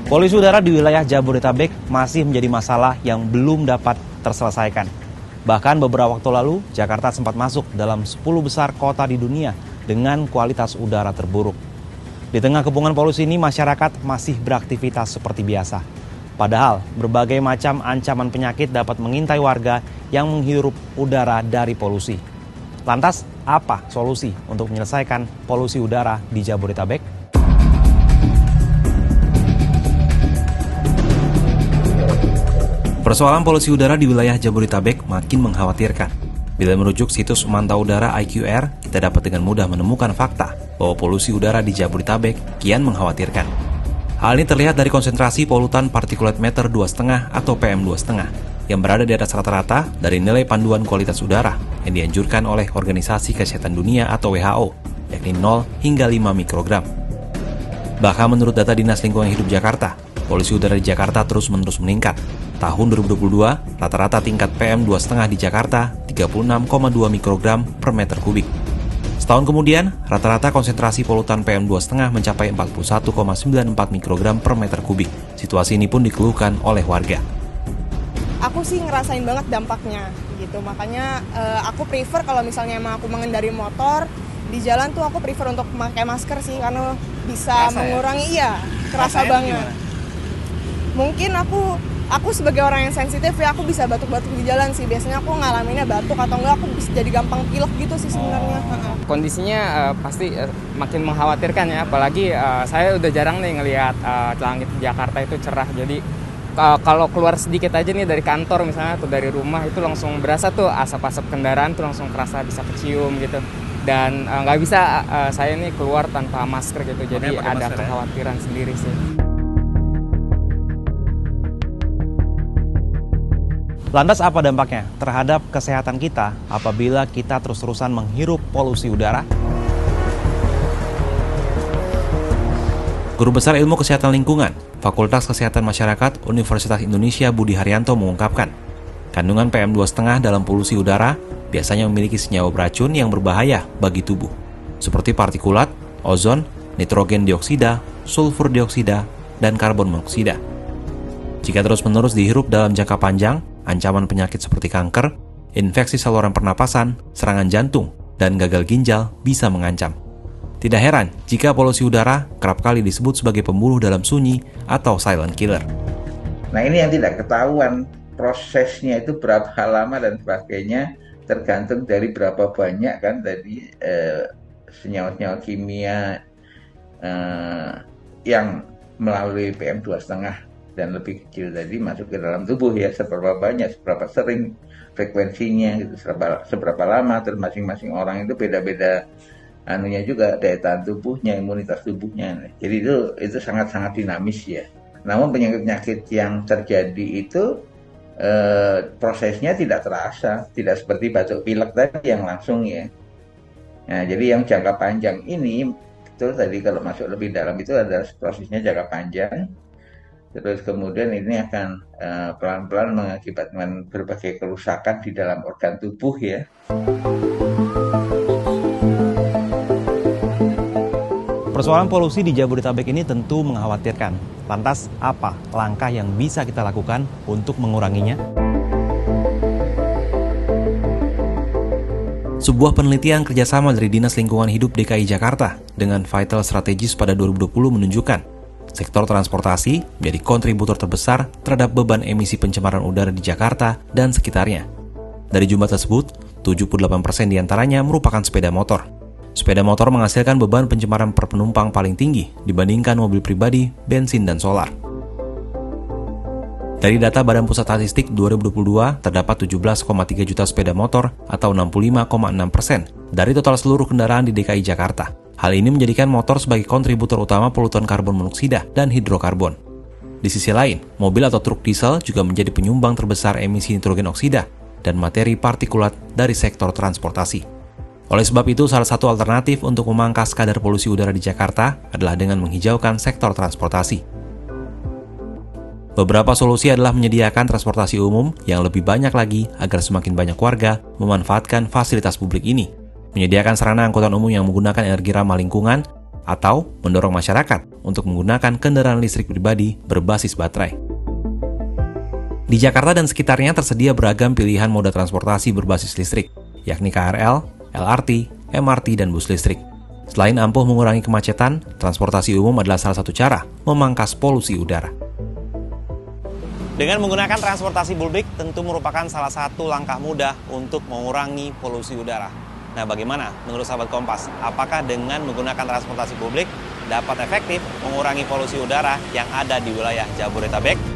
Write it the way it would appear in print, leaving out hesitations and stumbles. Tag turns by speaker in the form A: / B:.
A: Polusi udara di wilayah Jabodetabek masih menjadi masalah yang belum dapat terselesaikan. Bahkan beberapa waktu lalu, Jakarta sempat masuk dalam 10 besar kota di dunia dengan kualitas udara terburuk. Di tengah kepungan polusi ini, masyarakat masih beraktivitas seperti biasa. Padahal, berbagai macam ancaman penyakit dapat mengintai warga yang menghirup udara dari polusi. Lantas, apa solusi untuk menyelesaikan polusi udara di Jabodetabek? Persoalan polusi udara di wilayah Jabodetabek makin mengkhawatirkan. Bila merujuk situs memantau udara IQR, kita dapat dengan mudah menemukan fakta bahwa polusi udara di Jabodetabek kian mengkhawatirkan. Hal ini terlihat dari konsentrasi polutan partikulat meter 2,5 atau PM2,5 yang berada di atas rata-rata dari nilai panduan kualitas udara yang dianjurkan oleh Organisasi Kesehatan Dunia atau WHO, yakni 0 hingga 5 mikrogram. Bahkan menurut data Dinas Lingkungan Hidup Jakarta, polusi udara di Jakarta terus-menerus meningkat. Tahun 2022, rata-rata tingkat PM2,5 di Jakarta 36,2 mikrogram per meter kubik. Setahun kemudian, rata-rata konsentrasi polutan PM2,5 mencapai 41,94 mikrogram per meter kubik. Situasi ini pun dikeluhkan oleh warga.
B: Aku sih ngerasain banget dampaknya gitu, makanya aku prefer kalau misalnya emang aku mengendari motor, di jalan tuh aku prefer untuk memakai masker sih, karena bisa mengurangi, kerasa banget. Gimana? Mungkin aku sebagai orang yang sensitif ya, aku bisa batuk-batuk di jalan sih. Biasanya aku ngalaminnya batuk atau enggak aku bisa jadi gampang pilek gitu sih sebenarnya.
C: Kondisinya pasti makin mengkhawatirkan ya, apalagi saya udah jarang nih ngelihat langit Jakarta itu cerah. Jadi kalau keluar sedikit aja nih dari kantor misalnya atau dari rumah itu langsung berasa tuh asap-asap kendaraan tuh langsung kerasa bisa kecium gitu. Dan nggak bisa saya nih keluar tanpa masker gitu. Jadi ada kekhawatiran sendiri sih.
A: Lantas apa dampaknya terhadap kesehatan kita apabila kita terus-terusan menghirup polusi udara? Guru Besar Ilmu Kesehatan Lingkungan, Fakultas Kesehatan Masyarakat Universitas Indonesia Budi Haryanto mengungkapkan, kandungan PM2,5 dalam polusi udara biasanya memiliki senyawa beracun yang berbahaya bagi tubuh, seperti partikulat, ozon, nitrogen dioksida, sulfur dioksida, dan karbon monoksida. Jika terus-menerus dihirup dalam jangka panjang, ancaman penyakit seperti kanker, infeksi saluran pernapasan, serangan jantung, dan gagal ginjal bisa mengancam. Tidak heran jika polusi udara kerap kali disebut sebagai pembunuh dalam sunyi atau silent killer.
D: Nah, ini yang tidak ketahuan, prosesnya itu berapa lama dan sebagainya, tergantung dari berapa banyak kan tadi senyawa-senyawa kimia yang melalui PM2,5 dan lebih kecil tadi masuk ke dalam tubuh ya, seberapa banyak, seberapa sering, frekuensinya gitu, seberapa lama, terus masing-masing orang itu beda-beda anunya juga, daya tahan tubuhnya, imunitas tubuhnya. Jadi itu sangat-sangat dinamis ya. Namun penyakit-penyakit yang terjadi itu prosesnya tidak terasa, tidak seperti batuk pilek tadi yang langsung ya. Nah, jadi yang jangka panjang ini, betul tadi kalau masuk lebih dalam itu adalah prosesnya jangka panjang. Terus kemudian ini akan pelan-pelan mengakibatkan berbagai kerusakan di dalam organ tubuh ya.
A: Persoalan polusi di Jabodetabek ini tentu mengkhawatirkan. Lantas, apa langkah yang bisa kita lakukan untuk menguranginya? Sebuah penelitian kerjasama dari Dinas Lingkungan Hidup DKI Jakarta dengan Vital Strategis pada 2020 menunjukkan sektor transportasi menjadi kontributor terbesar terhadap beban emisi pencemaran udara di Jakarta dan sekitarnya. Dari jumlah tersebut, 78% diantaranya merupakan sepeda motor. Sepeda motor menghasilkan beban pencemaran per penumpang paling tinggi dibandingkan mobil pribadi, bensin, dan solar. Dari data Badan Pusat Statistik 2022, terdapat 17,3 juta sepeda motor atau 65,6% dari total seluruh kendaraan di DKI Jakarta. Hal ini menjadikan motor sebagai kontributor utama polutan karbon monoksida dan hidrokarbon. Di sisi lain, mobil atau truk diesel juga menjadi penyumbang terbesar emisi nitrogen oksida dan materi partikulat dari sektor transportasi. Oleh sebab itu, salah satu alternatif untuk memangkas kadar polusi udara di Jakarta adalah dengan menghijaukan sektor transportasi. Beberapa solusi adalah menyediakan transportasi umum yang lebih banyak lagi agar semakin banyak warga memanfaatkan fasilitas publik ini, menyediakan sarana angkutan umum yang menggunakan energi ramah lingkungan, atau mendorong masyarakat untuk menggunakan kendaraan listrik pribadi berbasis baterai. Di Jakarta dan sekitarnya tersedia beragam pilihan moda transportasi berbasis listrik, yakni KRL, LRT, MRT, dan bus listrik. Selain ampuh mengurangi kemacetan, transportasi umum adalah salah satu cara memangkas polusi udara.
E: Dengan menggunakan transportasi publik tentu merupakan salah satu langkah mudah untuk mengurangi polusi udara. Nah, bagaimana menurut sahabat Kompas? Apakah dengan menggunakan transportasi publik dapat efektif mengurangi polusi udara yang ada di wilayah Jabodetabek?